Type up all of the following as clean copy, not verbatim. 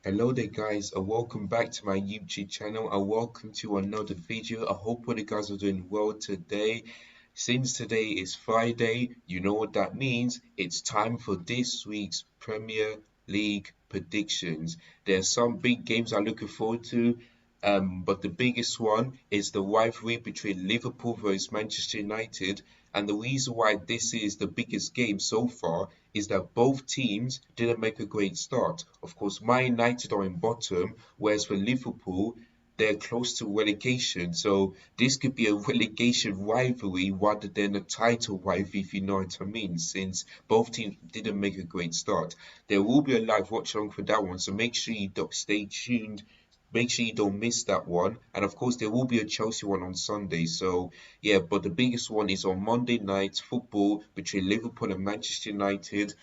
Hello there guys and welcome back to my YouTube channel and welcome to another video. I hope all you guys are doing well today. Since today is Friday, you know what that means. It's time for this week's Premier League predictions. There's some big games I'm looking forward to, but the biggest one is the rivalry between Liverpool versus Manchester United. And the reason why this is the biggest game so far is that both teams didn't make a great start. Of course, Man United are in bottom, whereas for Liverpool, they're close to relegation. So this could be a relegation rivalry rather than a title rivalry, if you know what I mean, since both teams didn't make a great start. There will be a live watch along for that one, so make sure you stay tuned. Make sure you don't miss that one. And of course, there will be a Chelsea one on Sunday. So, yeah, but the biggest one is on Monday night football between Liverpool and Manchester United.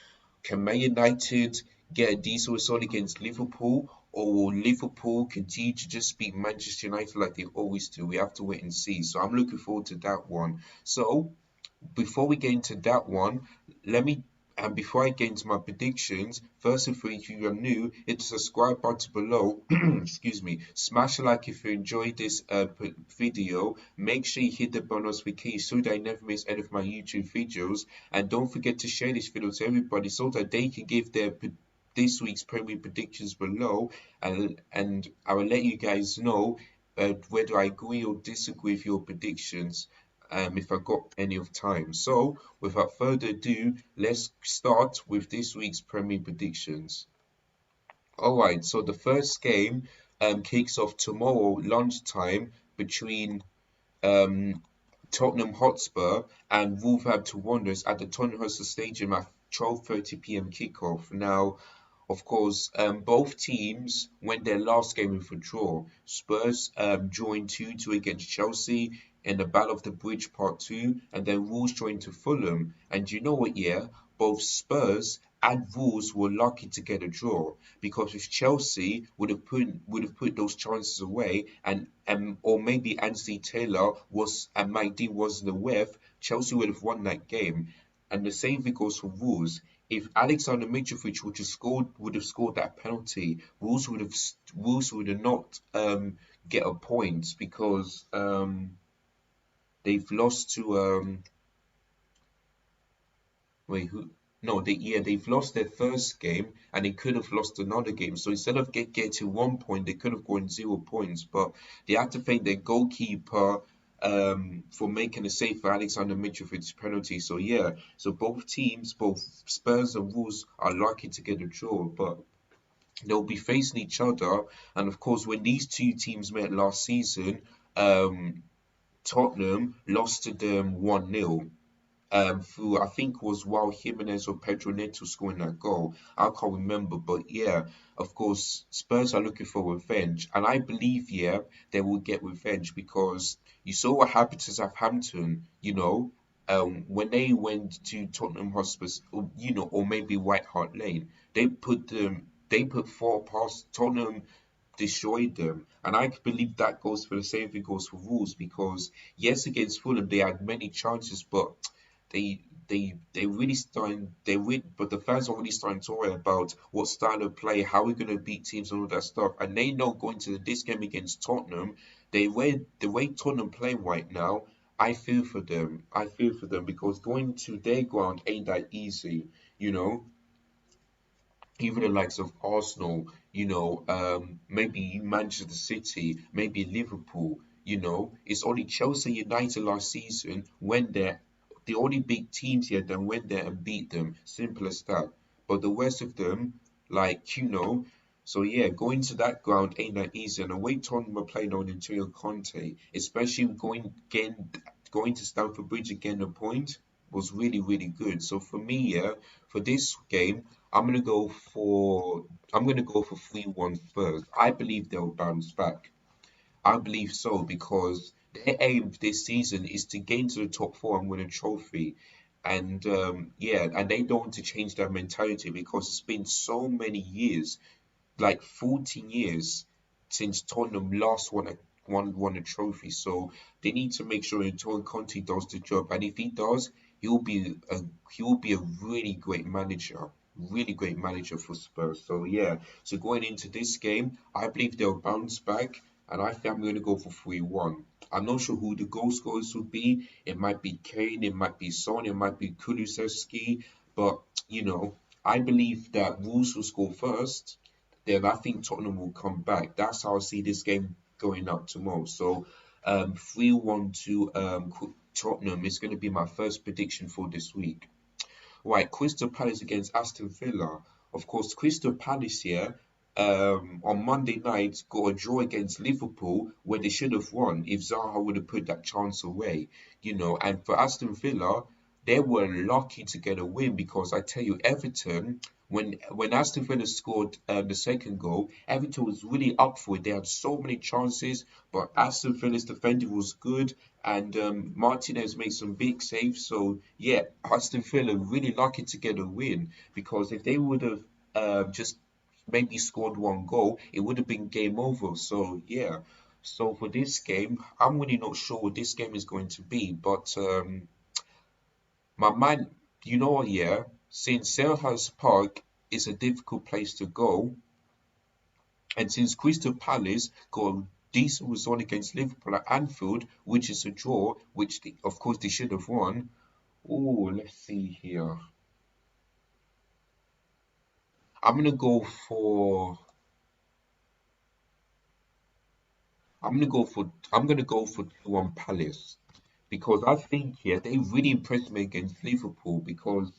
Can Man United get a decent result against Liverpool, or will Liverpool continue to just beat Manchester United like they always do? We have to wait and see. So I'm looking forward to that one. So before we get into that one, let me and before I get into my predictions, first of all, if you are new, hit the subscribe button below. Excuse me. Smash a like if you enjoyed this video. Make sure you hit the bell notification so that I never miss any of my YouTube videos. And don't forget to share this video to everybody so that they can give their this week's Premier predictions below, and I will let you guys know whether I agree or disagree with your predictions if I got any of time. So, without further ado, let's start with this week's Premier predictions. Alright, so the first game kicks off tomorrow lunchtime between um, Tottenham Hotspur and Wolverhampton Wanderers at the Tottenham Hotspur Stadium at 12:30 p.m. kickoff. Now, of course, both teams went their last game with a draw. Spurs joined 2-2 against Chelsea in the Battle of the Bridge Part 2, and then Wolves joined to Fulham. And you know what, yeah? Both Spurs and Wolves were lucky to get a draw because if Chelsea would have put those chances away and or maybe Anthony Taylor was and Mike Dean wasn't aware, Chelsea would have won that game. And the same thing goes for Wolves. If Alexander Mitrovic would have scored that penalty, Wolves would have not get a point because they've lost to wait who no they've lost their first game and they could have lost another game. So instead of getting 1 point, they could have gone 0 points. But they had to thank their goalkeeper for making a save for Alexander Mitrovic's penalty. So yeah, so both teams, both Spurs and Wolves, are lucky to get a draw, but they'll be facing each other. And of course, when these two teams met last season, Tottenham lost to them 1-0 who I think was Raul Jimenez or Pedro Neto scoring that goal. I can't remember, but yeah, of course, Spurs are looking for revenge, and I believe, yeah, they will get revenge because you saw what happened to Southampton, when they went to Tottenham Hotspur, or maybe White Hart Lane, they put four past Tottenham. Destroyed them, and I believe that goes for the same thing goes for Wolves because yes, against Fulham they had many chances, but they really starting but the fans are really starting to worry about what style of play, how we're gonna beat teams and all that stuff. And they know going to this game against Tottenham, the way Tottenham playing right now, I feel for them. I feel for them because going to their ground ain't that easy, you know. Even the likes of Arsenal, maybe Manchester City, maybe Liverpool, it's only Chelsea United last season when they're the only big teams here that went there and beat them. Simple as that. But the rest of them, so yeah, going to that ground ain't that easy. And the way Tottenham are playing on Antonio Conte, especially going to Stamford Bridge again, the point was really, really good. So for me, yeah, for this game, I'm gonna go for 3-1 Spurs. I believe they'll bounce back. I believe so because their aim this season is to get into the top four and win a trophy. And yeah, and they don't want to change their mentality because it's been so many years, like 14 years, since Tottenham last won a trophy. So they need to make sure Antonio Conte does the job. And if he does, he'll be a really great manager. really great manager for Spurs. So yeah, so going into this game, I believe they'll bounce back, and I think I'm going to go for 3-1. I'm not sure who the goal scorers will be. It might be Kane, it might be Son, it might be Kulusevski, but you know, I believe that Wolves will score first. Then I think Tottenham will come back. That's how I see this game going up tomorrow. So 3-1 to Tottenham is going to be my first prediction for this week. Right, Crystal Palace against Aston Villa. Of course, Crystal Palace here on Monday night got a draw against Liverpool where they should have won if Zaha would have put that chance away. And for Aston Villa, they were lucky to get a win because I tell you, Everton, when Aston Villa scored the second goal, Everton was really up for it. They had so many chances, but Aston Villa's defending was good, and Martinez made some big saves. So yeah, Aston Villa really lucky to get a win because if they would have just maybe scored one goal, it would have been game over. So yeah. So for this game, I'm really not sure what this game is going to be, but my man, you know what, yeah, since Selhurst Park is a difficult place to go, and since Crystal Palace got a decent result against Liverpool at Anfield, which is a draw, which of course they should have won. Oh, let's see here. I'm gonna go for. I'm gonna go for 2-1 Palace because I think here they really impressed me against Liverpool because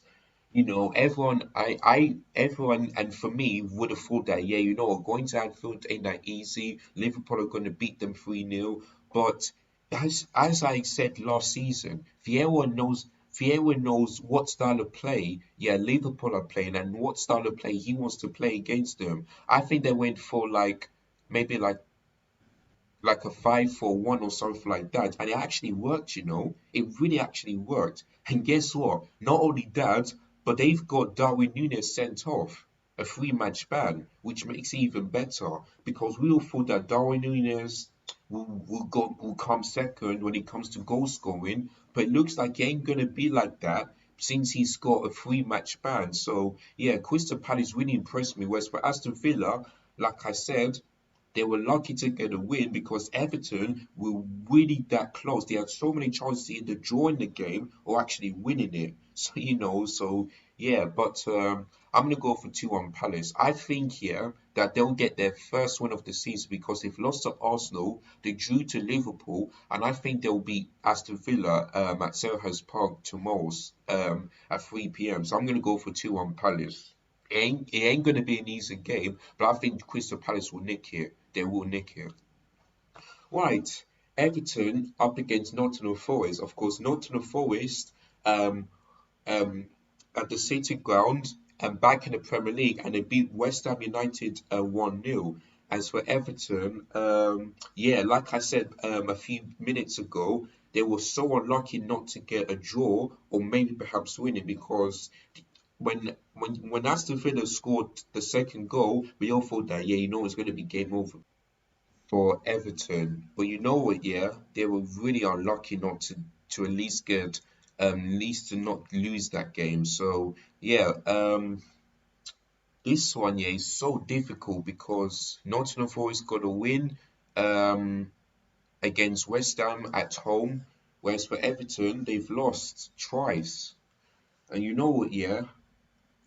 everyone, and for me, would have thought that, yeah, going to Anfield ain't that easy. Liverpool are going to beat them 3-0. But as I said last season, Vieira knows what style of play, yeah, Liverpool are playing and what style of play he wants to play against them. I think they went for maybe like a 5-4-1 or something like that. And it actually worked. It really actually worked. And guess what? Not only that, but they've got Darwin Núñez sent off, a 3-match ban, which makes it even better because we all thought that Darwin Núñez will come second when it comes to goal scoring, but it looks like it ain't gonna be like that since he's got a 3-match ban. So yeah, Crystal Palace really impressed me. Whereas for Aston Villa, like I said, they were lucky to get a win because Everton were really that close. They had so many chances to either draw in the game or actually winning it. So yeah, but I'm gonna go for 2-1 Palace. I think here that they'll get their first win of the season because they've lost to Arsenal, they drew to Liverpool, and I think they'll beat Aston Villa at Selhurst Park tomorrow at 3 p.m. So I'm gonna go for 2-1 Palace. It ain't gonna be an easy game, but I think Crystal Palace will nick it. They will nick it. Right. Everton up against Nottingham Forest. Of course, Nottingham Forest um, um, at the City Ground and back in the Premier League, and they beat West Ham United 1-0. As for Everton, yeah, like I said a few minutes ago, they were so unlucky not to get a draw or maybe perhaps win it because when Aston Villa scored the second goal, we all thought that, yeah, it's going to be game over for Everton. But you know what, yeah, they were really unlucky not to at least to not lose that game. So yeah, this one, yeah, is so difficult because Nottingham Forest got a win um against West Ham at home, whereas for Everton they've lost twice. And you know what, yeah,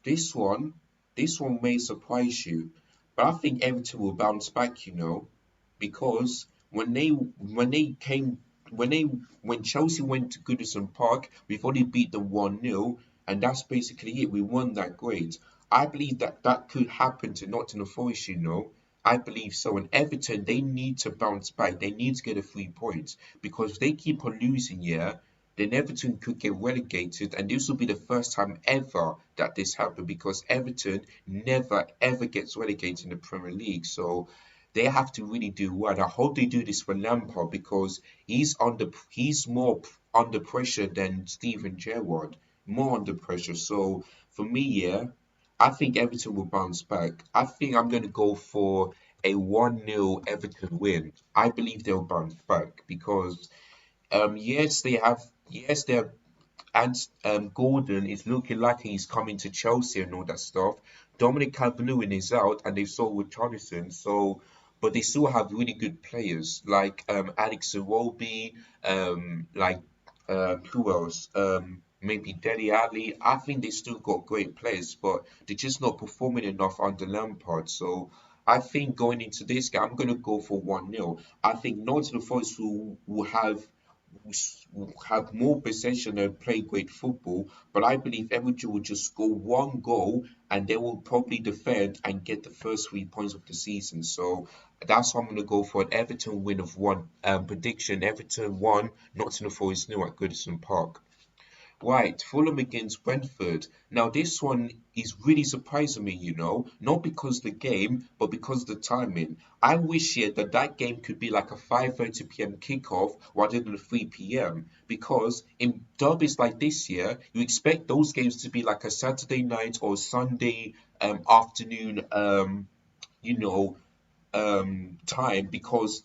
this one, this one may surprise you, but I think Everton will bounce back, because when Chelsea went to Goodison Park, we've only beat them 1-0, and that's basically it. We won that grade. I believe that that could happen to Nottingham Forest. I believe so. And Everton, they need to bounce back. They need to get a 3 points because if they keep on losing, yeah, then Everton could get relegated, and this will be the first time ever that this happened because Everton never ever gets relegated in the Premier League. So they have to really do well. I hope they do this for Lampard because he's more under pressure than Steven Gerrard, more under pressure. So for me, yeah, I think Everton will bounce back. I think I'm going to go for a 1-0 Everton win. I believe they'll bounce back because yes, they have. Yes, they're. and Gordon is looking like he's coming to Chelsea and all that stuff. Dominic Calvert-Lewin is out, and they've sold with Richarlison. So, but they still have really good players like Alex Iwobi, like who else? Maybe Dele Alli. I think they still got great players, but they're just not performing enough under Lampard. So I think going into this game, I'm gonna go for 1-0. I think Nottingham Forest will have more possession and play great football, but I believe Everton will just score one goal and they will probably defend and get the first 3 points of the season. So that's what I'm going to go for an Everton win of one. Prediction: Everton 1, Nottingham Forest 0 at Goodison Park. Right, Fulham against Brentford. Now, this one is really surprising me, not because the game, but because the timing. I wish here that that game could be like a 5:30 p.m. kickoff rather than a 3 p.m. Because in derbies like this year, you expect those games to be like a Saturday night or Sunday afternoon, you know, time because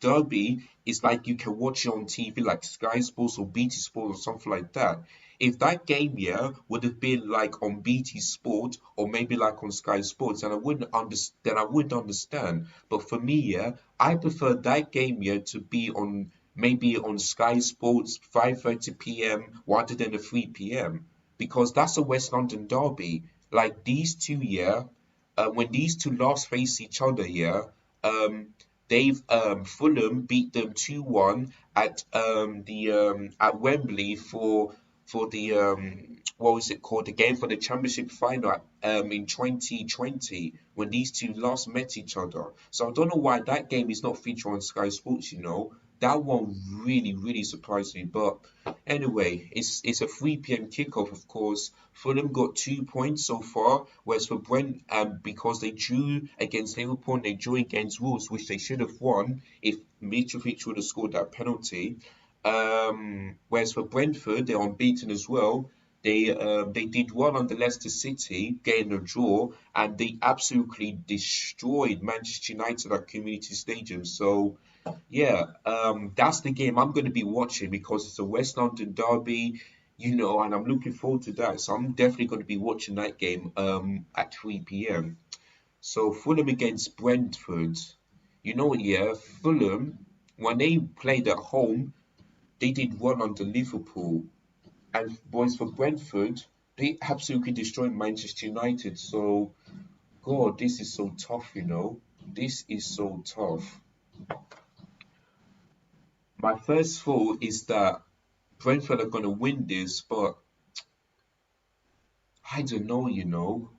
Derby is like you can watch it on TV like Sky Sports or BT Sports or something like that. If that game yeah would have been like on BT Sport or maybe like on Sky Sports, then I wouldn't understand. But for me, yeah, I prefer that game yeah to be on maybe on Sky Sports 5:30 p.m. rather than a 3 p.m. because that's a West London derby. Like these two, yeah, when these two last face each other here, um, they've Fulham beat them 2-1 at Wembley for the what was it called, the game for the Championship final in 2020 when these two last met each other. So I don't know why that game is not featured on Sky Sports. That one really surprised me. But anyway, it's a 3 p.m. kickoff, of course. Fulham got 2 points so far, whereas for Brent, because they drew against Liverpool and they drew against Wolves, which they should have won if Mitrovic would have scored that penalty. Whereas for Brentford, they're unbeaten as well. They did well under Leicester City, getting a draw, and they absolutely destroyed Manchester United at Community Stadium. So yeah, that's the game I'm going to be watching because it's a West London derby, and I'm looking forward to that. So I'm definitely going to be watching that game at 3 p.m. So Fulham against Brentford. Yeah, Fulham, when they played at home, they did well under Liverpool. And boys for Brentford, they absolutely destroyed Manchester United. So, God, this is so tough. This is so tough. My first thought is that Brentford are going to win this, but I don't know.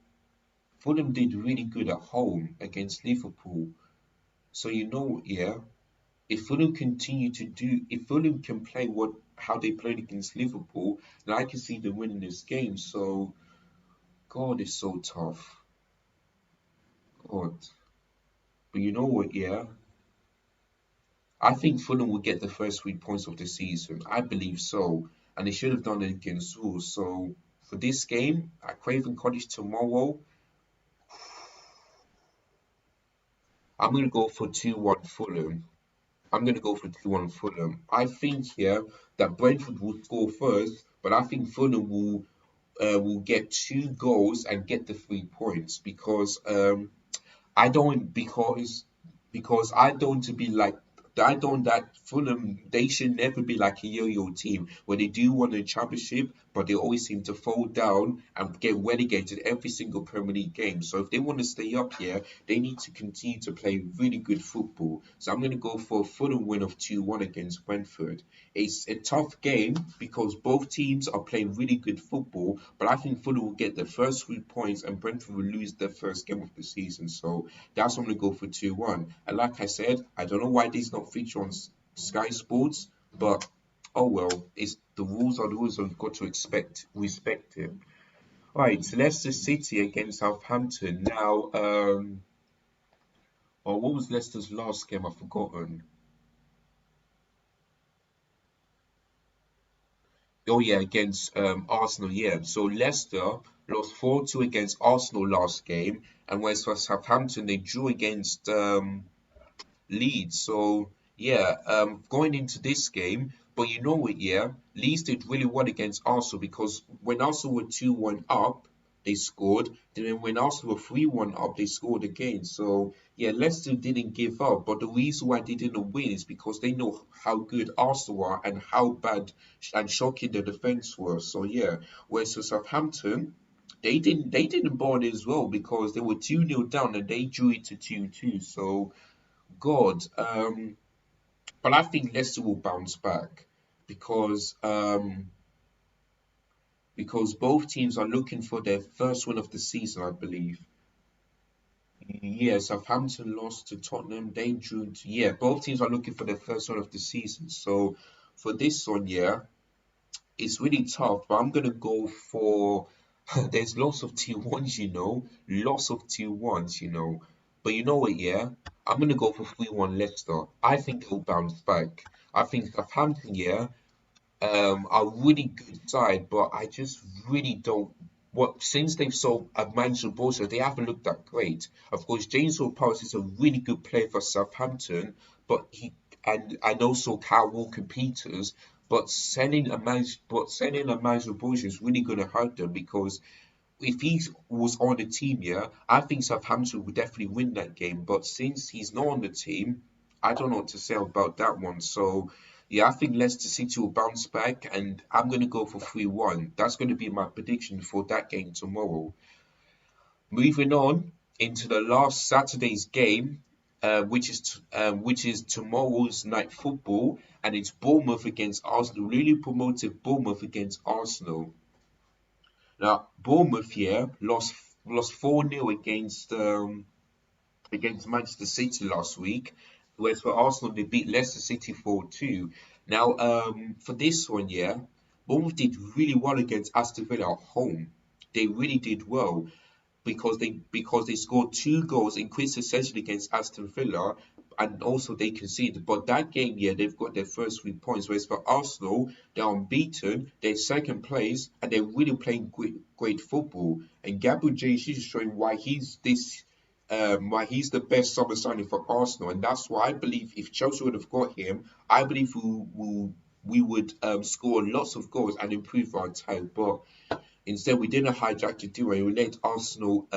Fulham did really good at home against Liverpool. So, yeah, if Fulham can play how they played against Liverpool, then I can see them winning this game. So, God, it's so tough. God. But you know what, yeah? I think Fulham will get the first 3 points of the season. I believe so. And they should have done it against Wolves. So for this game at Craven Cottage tomorrow, I'm going to go for 2-1 Fulham. I'm going to go for 2-1 Fulham. I think here that Brentford will score first, but I think Fulham will get 2 goals and get the 3 points because I don't to be like I don't that Fulham they should never be like a yo-yo team where they do win a championship but they always seem to fall down and get relegated every single Premier League game. So if they want to stay up here, they need to continue to play really good football. So I'm going to go for a Fulham win of 2-1 against Brentford. It's a tough game because both teams are playing really good football, but I think Fulham will get their first 3 points and Brentford will lose their first game of the season. So that's what I'm going to go for 2-1. And like I said, I don't know why this not feature on Sky Sports, but oh well, it's the rules are the rules and we've got to respect it. Right, so Leicester City against Southampton. Now, what was Leicester's last game? I've forgotten. Oh yeah, against Arsenal, yeah. So Leicester lost 4-2 against Arsenal last game, and whereas for Southampton they drew against Leeds. So yeah, going into this game, But you know what, yeah? Leeds did really well against Arsenal because when Arsenal were 2-1 up, they scored. Then when Arsenal were 3-1 up, they scored again. So, yeah, Leicester didn't give up. But the reason why they didn't win is because they know how good Arsenal are and how bad and shocking the defense was. So, yeah. Whereas for Southampton, they didn't bother as well because they were 2-0 down and they drew it to 2-2. So, God, but I think Leicester will bounce back because because both teams are looking for their first win of the season, I believe. Yeah, Southampton lost to Tottenham. They drew. Yeah, both teams are looking for their first win of the season. So for this one, yeah, it's really tough. But I'm gonna go for. There's lots of 2-1s, lots of 2-1s. But you know what? Yeah, I'm gonna go for 3-1 Leicester. I think they'll bounce back. I think Southampton, yeah, are really good side, but I just really don't. What since they've sold Emmanuel Bolsa, they haven't looked that great. Of course, James Ward-Prowse is a really good player for Southampton, but and also Kyle Walker-Peters, but selling Emmanuel Bolsa is really going to hurt them because if he was on the team, yeah, I think Southampton would definitely win that game. But since he's not on the team, I don't know what to say about that one. So, yeah, I think Leicester City will bounce back, and I'm going to go for 3-1. That's going to be my prediction for that game tomorrow. Moving on into the last Saturday's game, which is tomorrow's night football, and it's Bournemouth against Arsenal. Really promoted Bournemouth against Arsenal. Now, Bournemouth here lost 4-0 against Manchester City last week, whereas for Arsenal they beat Leicester City 4-2. Now, for this one, yeah, Bournemouth did really well against Aston Villa at home. They really did well because they scored two goals in quick succession against Aston Villa, and also they conceded. But that game, yeah, they've got their first 3 points. Whereas for Arsenal, they're unbeaten, they're second place, and they're really playing great football. And Gabriel Jesus is showing why he's the best summer signing for Arsenal, and that's why I believe if Chelsea would have got him, I believe we would score lots of goals and improve our tie. But instead, we didn't hijack the duo. We let Arsenal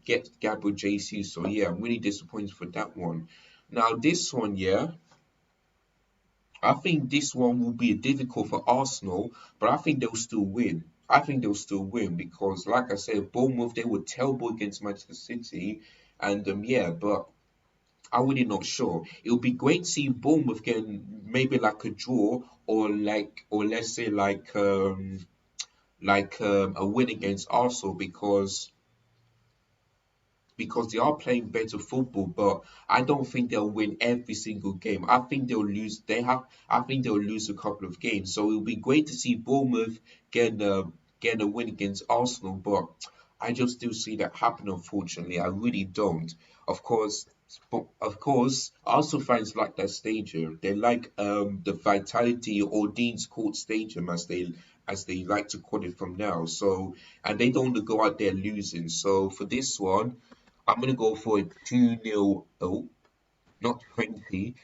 get Gabriel Jesus. So yeah, I'm really disappointed for that one. Now this one, yeah, I think this one will be difficult for Arsenal, but I think they'll still win. I think they'll still win because, like I said, Bournemouth they were terrible against Manchester City, and yeah, but I'm really not sure. It would be great to see Bournemouth getting maybe like a draw or let's say a win against Arsenal because they are playing better football, but I don't think they'll win every single game. I think they'll lose. I think they'll lose a couple of games. So it'll be great to see Bournemouth getting a win against Arsenal, but I just still see that happen. Unfortunately, I really don't. Of course. But of course, Arsenal fans like that stadium. They like the Vitality or Dean's Court Stadium as they like to call it from now. So and they don't want to go out there losing. So for this one, I'm gonna go for a 2-0. Oh, not 20.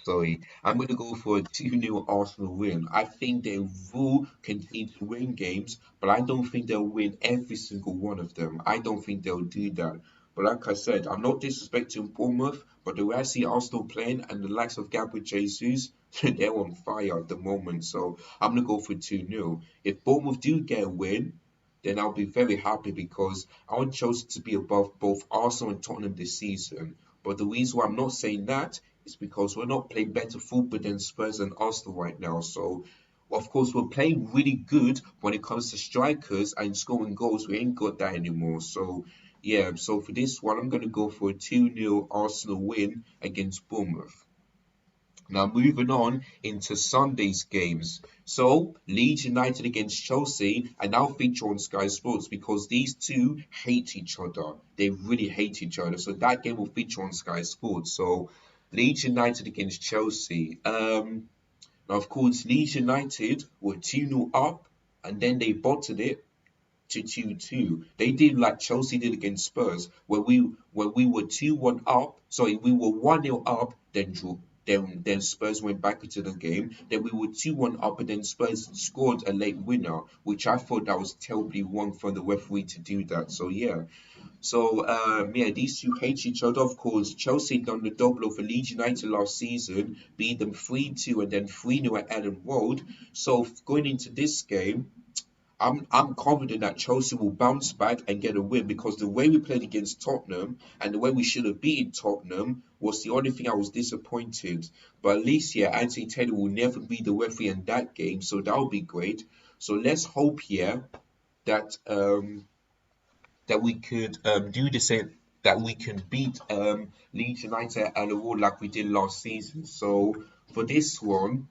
Sorry. I'm gonna go for a 2-0 Arsenal win. I think they will continue to win games, but I don't think they'll win every single one of them. I don't think they'll do that. But like I said, I'm not disrespecting Bournemouth, but the way I see Arsenal playing and the likes of Gabriel Jesus, they're on fire at the moment. So I'm gonna go for 2-0. If Bournemouth do get a win, then I'll be very happy because I want Chelsea to be above both Arsenal and Tottenham this season. But the reason why I'm not saying that is because we're not playing better football than Spurs and Arsenal right now. So, of course, we're playing really good when it comes to strikers and scoring goals. We ain't got that anymore. So, yeah, so for this one, I'm going to go for a 2-0 Arsenal win against Bournemouth. Now moving on into Sunday's games. So Leeds United against Chelsea and now feature on Sky Sports because these two hate each other. They really hate each other. So that game will feature on Sky Sports. So Leeds United against Chelsea. Now of course Leeds United were 2-0 up and then they bottled it to 2-2. They did like Chelsea did against Spurs, where we were 2-1 up. Sorry, we were 1-0 up, then drew. Then Spurs went back into the game. Then we were 2-1 up, and then Spurs scored a late winner, which I thought that was terribly wrong for the referee to do that. So yeah. So yeah, these two hate each other. Of course, Chelsea done the double over Leeds United last season, beat them 3-2 and then 3-0 at Ellen Road. So going into this game, I'm confident that Chelsea will bounce back and get a win because the way we played against Tottenham and the way we should have beaten Tottenham was the only thing I was disappointed. But at least, yeah, Anthony Taylor will never be the referee in that game, so that will be great. So let's hope, yeah, that that we could do the same, that we can beat Leeds United and the World like we did last season. So for this one,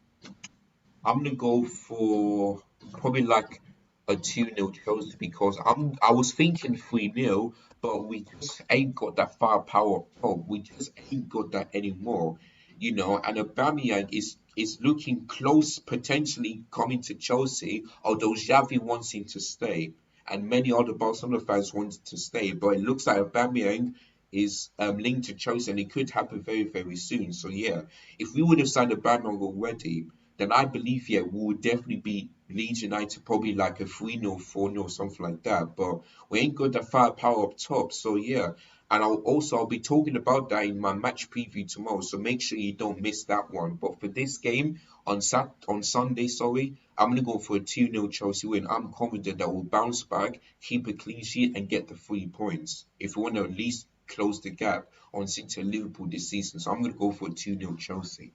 I'm gonna go for probably like a 2-0 Chelsea because I was thinking 3-0, but we just ain't got that firepower up top. We just ain't got that anymore, And Aubameyang is looking close, potentially coming to Chelsea, although Xavi wants him to stay, and many other Barcelona fans want him to stay. But it looks like Aubameyang is linked to Chelsea, and it could happen very, very soon. So yeah, if we would have signed Aubameyang already, then I believe, yeah, we would definitely beat Leeds United probably like a 3-0, 4-0, something like that. But we ain't got the firepower up top. So yeah. And I'll be talking about that in my match preview tomorrow. So make sure you don't miss that one. But for this game on Sunday, sorry, I'm gonna go for a 2-0 Chelsea win. I'm confident that we'll bounce back, keep a clean sheet, and get the 3 points. If we want to at least close the gap on City and Liverpool this season. So I'm gonna go for a 2-0 Chelsea.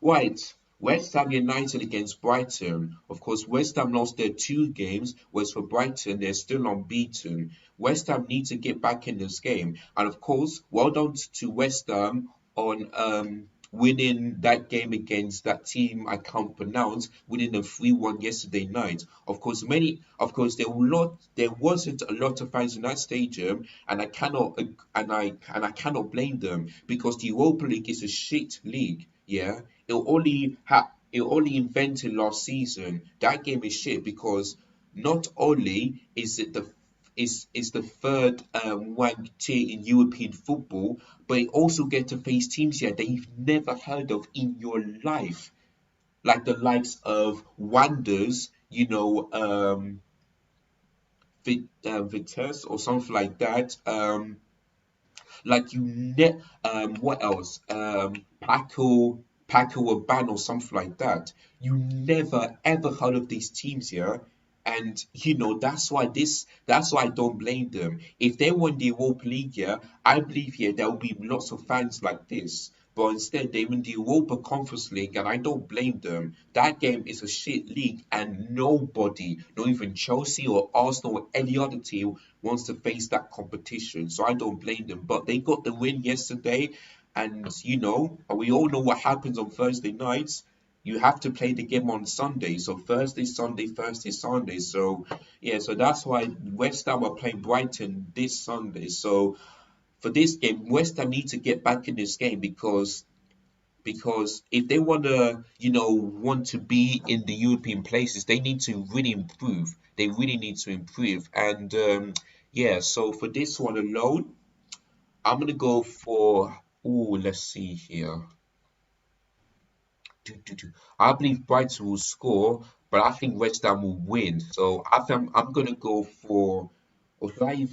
Right. West Ham United against Brighton. Of course, West Ham lost their 2 games, whereas for Brighton, they're still unbeaten. West Ham need to get back in this game. And of course, well done to West Ham on winning that game against that team I can't pronounce, winning a 3-1 yesterday night. There wasn't a lot of fans in that stadium, and I cannot blame them because the Europa League is a shit league. Yeah, it only invented last season. That game is shit because not only is the third ranked tier in European football, but you also get to face teams here that you've never heard of in your life, like the likes of Wanders, Vitesse or something like that. Like what else? Paco Rabanne or something like that. You never ever heard of these teams here. And that's why I don't blame them. If they won the Europa League, yeah, I believe here there will be lots of fans like this. But instead, they win the Europa Conference League, and I don't blame them. That game is a shit league, and nobody, not even Chelsea or Arsenal or any other team, wants to face that competition. So I don't blame them. But they got the win yesterday, and we all know what happens on Thursday nights. You have to play the game on Sunday. So Thursday, Sunday, Thursday, Sunday. So yeah, so that's why West Ham are playing Brighton this Sunday. So for this game, West Ham need to get back in this game because if they want to be in the European places, they need to really improve. They really need to improve. And yeah, so for this one alone, I'm gonna go for. Oh, let's see here. I believe Brighton will score, but I think West Ham will win. So I think I'm gonna go for. Or should I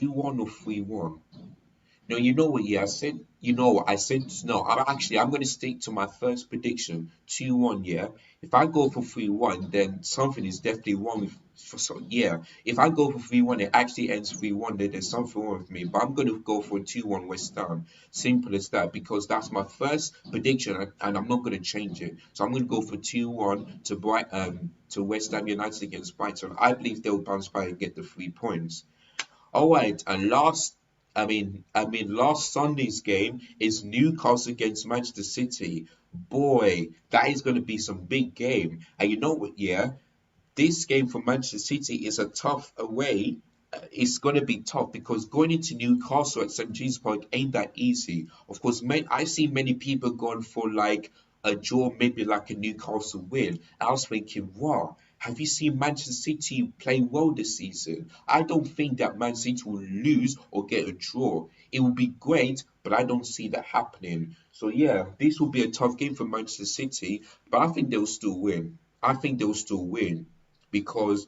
2-1 or 3-1? No, you know what? Yeah, I said no. I'm going to stick to my first prediction, 2-1. Yeah, if I go for 3-1, then something is definitely wrong yeah, if I go for 3-1, it actually ends 3-1. Then there's something wrong with me. But I'm going to go for 2-1 West Ham. Simple as that, because that's my first prediction, and I'm not going to change it. So I'm going to go for 2-1 to West Ham United against Brighton. I believe they'll bounce back and get the 3 points. All right, and last Sunday's game is Newcastle against Manchester City. Boy, that is going to be some big game. And you know what? Yeah, this game for Manchester City is a tough away. It's going to be tough because going into Newcastle at St. James Park ain't that easy. Of course, I see many people going for like a draw, maybe like a Newcastle win. I was thinking, wow, have you seen Manchester City play well this season? I don't think that Man City will lose or get a draw. it would be great, but I don't see that happening. So yeah, this will be a tough game for Manchester City, but I think they'll still win. I think they'll still win because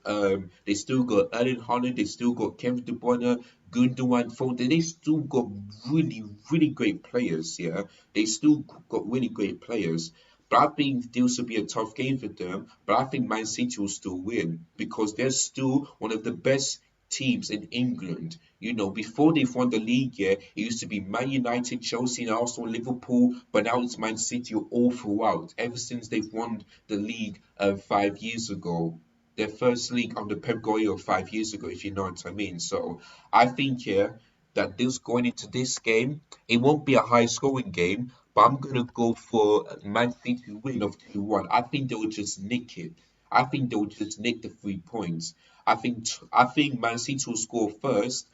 they still got Erling Haaland, they still got Kevin De Bruyne, Gundogan, Foden. They still got really, really great players. Yeah, they still got really great players. But I think this will be a tough game for them. But I think Man City will still win because they're still one of the best teams in England. You know, before they've won the league, yeah, it used to be Man United, Chelsea, and Arsenal, Liverpool, but now it's Man City all throughout. Ever since they've won the league 5 years ago, their first league under Pep Guardiola 5 years ago, if you know what I mean. So I think here that this going into this game, it won't be a high scoring game, but I'm gonna go for Man City win of 2-1. I think they will just nick it. I think they will just nick the 3 points. I think Man City will score first,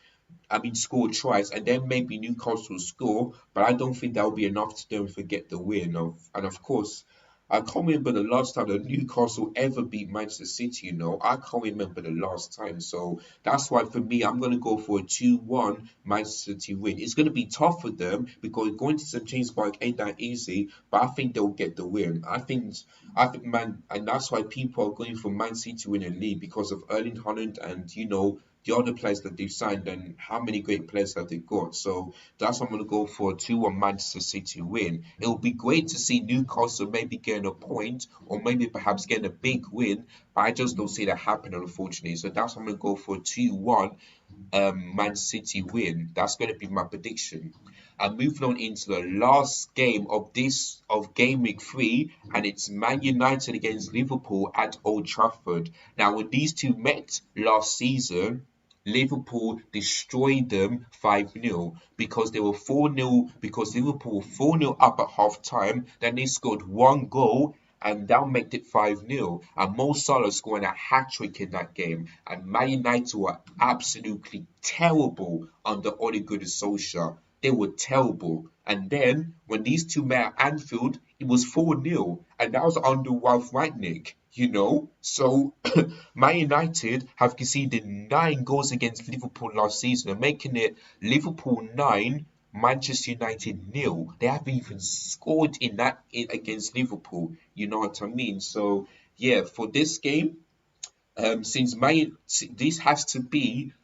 score twice, and then maybe Newcastle score, but I don't think that will be enough to them to get the win. And of course, I can't remember the last time that Newcastle ever beat Manchester City, I can't remember the last time. So that's why for me, I'm going to go for a 2-1 Manchester City win. It's going to be tough for them because going to St. James Park ain't that easy, but I think they'll get the win. I think man, and that's why people are going for Man City to win a league because of Erling Haaland and the other players that they've signed and how many great players have they got. So that's what I'm going to go for a 2-1 Manchester City win. It will be great to see Newcastle maybe getting a point or maybe perhaps getting a big win, but I just don't see that happening, unfortunately. So that's what I'm going to go for a 2-1 Man City win. That's going to be my prediction. And moving on into the last game of game week 3, and it's Man United against Liverpool at Old Trafford. Now, when these two met last season, Liverpool destroyed them 5-0 because they were 4-0 because Liverpool were 4-0 up at half time. Then they scored one goal and that made it 5-0. And Mo Salah scoring a hat-trick in that game. And Man United were absolutely terrible under Ole Gunnar Solskjaer. They were terrible. And then when these two met at Anfield, it was 4-0. And that was under Ralph Rangnick. So Man United have conceded 9 goals against Liverpool last season, making it Liverpool 9, Manchester United 0. They haven't even scored against Liverpool. You know what I mean? So yeah, for this game, since this has to be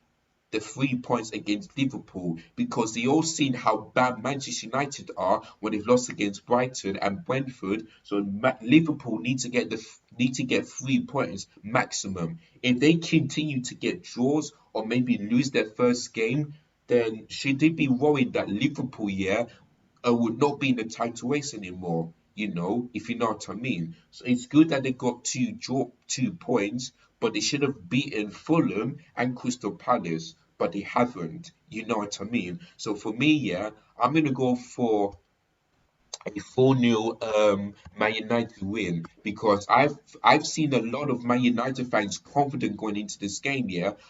the 3 points against Liverpool because they all seen how bad Manchester United are when they've lost against Brighton and Brentford. So Liverpool need to get 3 points maximum. If they continue to get draws or maybe lose their first game, then should they be worried that Liverpool, would not be in the title race anymore? If you know what I mean. So it's good that they got 2 points, but they should have beaten Fulham and Crystal Palace, but they haven't. You know what I mean? So for me, I'm gonna go for a 4-0 Man United win because I've seen a lot of Man United fans confident going into this game,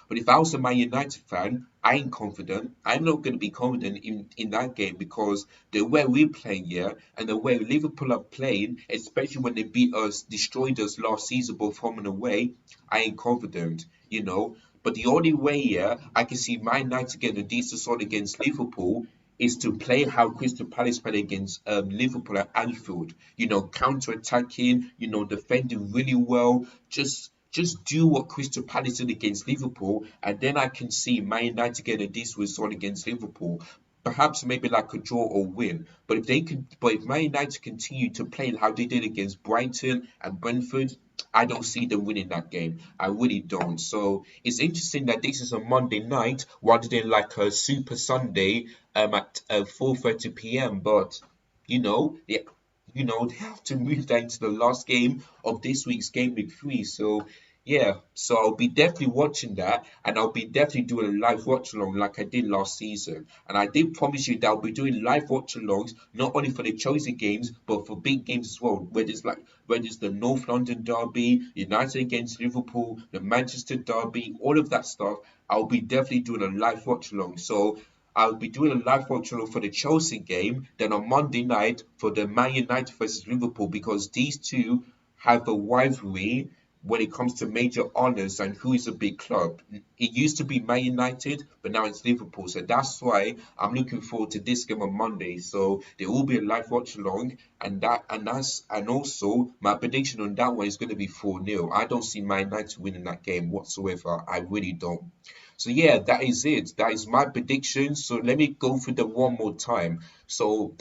But if I was a Man United fan, I ain't confident. I'm not going to be confident in that game because the way we're playing, and the way Liverpool are playing, especially when they beat us, destroyed us last season, both home and away, I ain't confident. But the only way, I can see Man United getting a decent sort against Liverpool is to play how Crystal Palace played against Liverpool at Anfield. Counter-attacking, defending really well. Just do what Crystal Palace did against Liverpool, and then I can see Man United getting a decent result against Liverpool. Perhaps maybe like a draw or win. But if Man United continue to play how they did against Brighton and Brentford, I don't see them winning that game. I really don't. So it's interesting that this is a Monday night rather than like a Super Sunday at 4:30 p.m. But you know, yeah, they have to move that into the last game of this week's game week 3. So yeah, so I'll be definitely watching that, and I'll be definitely doing a live watch along like I did last season. And I did promise you that I'll be doing live watch alongs not only for the Chelsea games but for big games as well. Whether it's the North London derby, United against Liverpool, the Manchester derby, all of that stuff. I'll be definitely doing a live watch along. So I'll be doing a live watch along for the Chelsea game, then on Monday night for the Man United versus Liverpool because these two have a rivalry when it comes to major honours and who is a big club. it used to be Man United, but now it's Liverpool. So that's why I'm looking forward to this game on Monday. So there will be a live watch along, and also my prediction on that one is going to be 4-0. I don't see Man United winning that game whatsoever. I really don't. So yeah, that is it. That is my prediction. So let me go through them one more time. So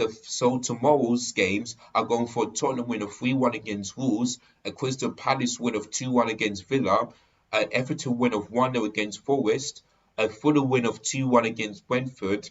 tomorrow's games are going for a Tottenham win of 3-1 against Wolves, a Crystal Palace win of 2-1 against Villa, an Everton win of 1-0 against Forest, a Fulham win of 2-1 against Brentford,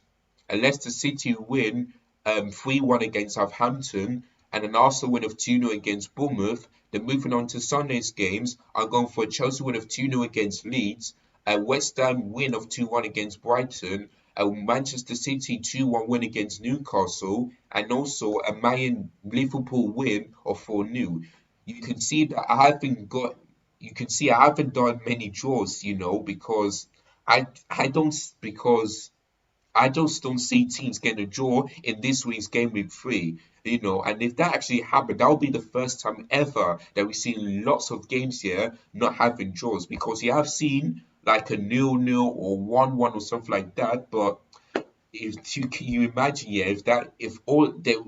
a Leicester City win 3-1 against Southampton, and an Arsenal win of 2-0 against Bournemouth. Then moving on to Sunday's games, I'm going for a Chelsea win of 2-0 against Leeds, a West Ham win of 2-1 against Brighton, a Manchester City 2-1 win against Newcastle, and also a Man Liverpool win of 4-0. You can see that you can see I haven't done many draws, because I don't because I just don't see teams getting a draw in this week's game week 3. And if that actually happened, that would be the first time ever that we've seen lots of games here not having draws, because you have seen like a 0-0 or 1-1 or something like that. But if you can you imagine, yeah, if all there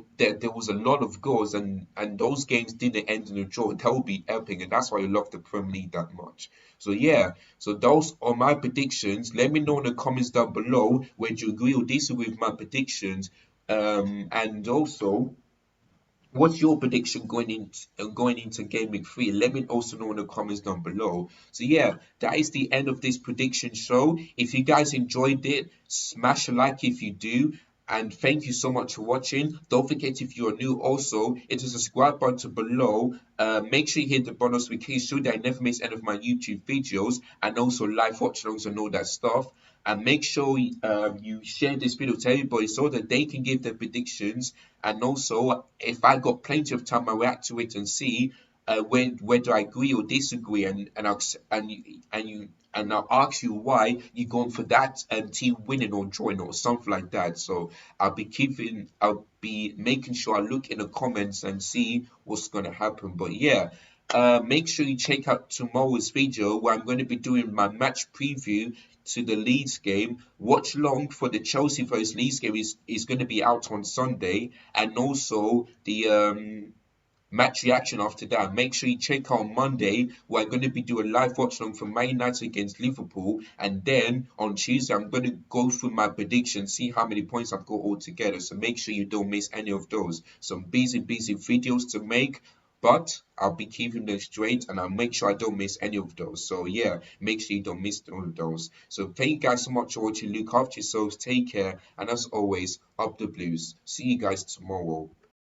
was a lot of goals, and those games didn't end in a draw, that would be epic, and that's why I love the Premier League that much. So yeah, so those are my predictions. Let me know in the comments down below whether you agree or disagree with my predictions. And also, what's your prediction going into game week 3? Let me also know in the comments down below. So yeah, that is the end of this prediction show. If you guys enjoyed it, smash a like if you do. And thank you so much for watching. Don't forget, if you are new also, hit the subscribe button below. Make sure you hit the bonus notification so that I never miss any of my YouTube videos, and also live watch alongs and all that stuff. And make sure you share this video to everybody so that they can give their predictions. And also, if I got plenty of time, I'll react to it and see whether I agree or disagree, and I'll ask you why you're going for that team winning or drawing or something like that. So I'll be making sure I look in the comments and see what's gonna happen. But yeah. Make sure you check out tomorrow's video where I'm going to be doing my match preview to the Leeds game. Watch long for the Chelsea vs Leeds game is going to be out on Sunday, and also the match reaction after that. Make sure you check out on Monday where I'm going to be doing live watch along from Man United against Liverpool, and then on Tuesday I'm going to go through my predictions, see how many points I've got all together. So make sure you don't miss any of those. Some busy videos to make, but I'll be keeping them straight, and I'll make sure I don't miss any of those. So yeah, make sure you don't miss all of those. So thank you guys so much for watching. Look after yourselves, take care, and as always, up the blues. See you guys tomorrow.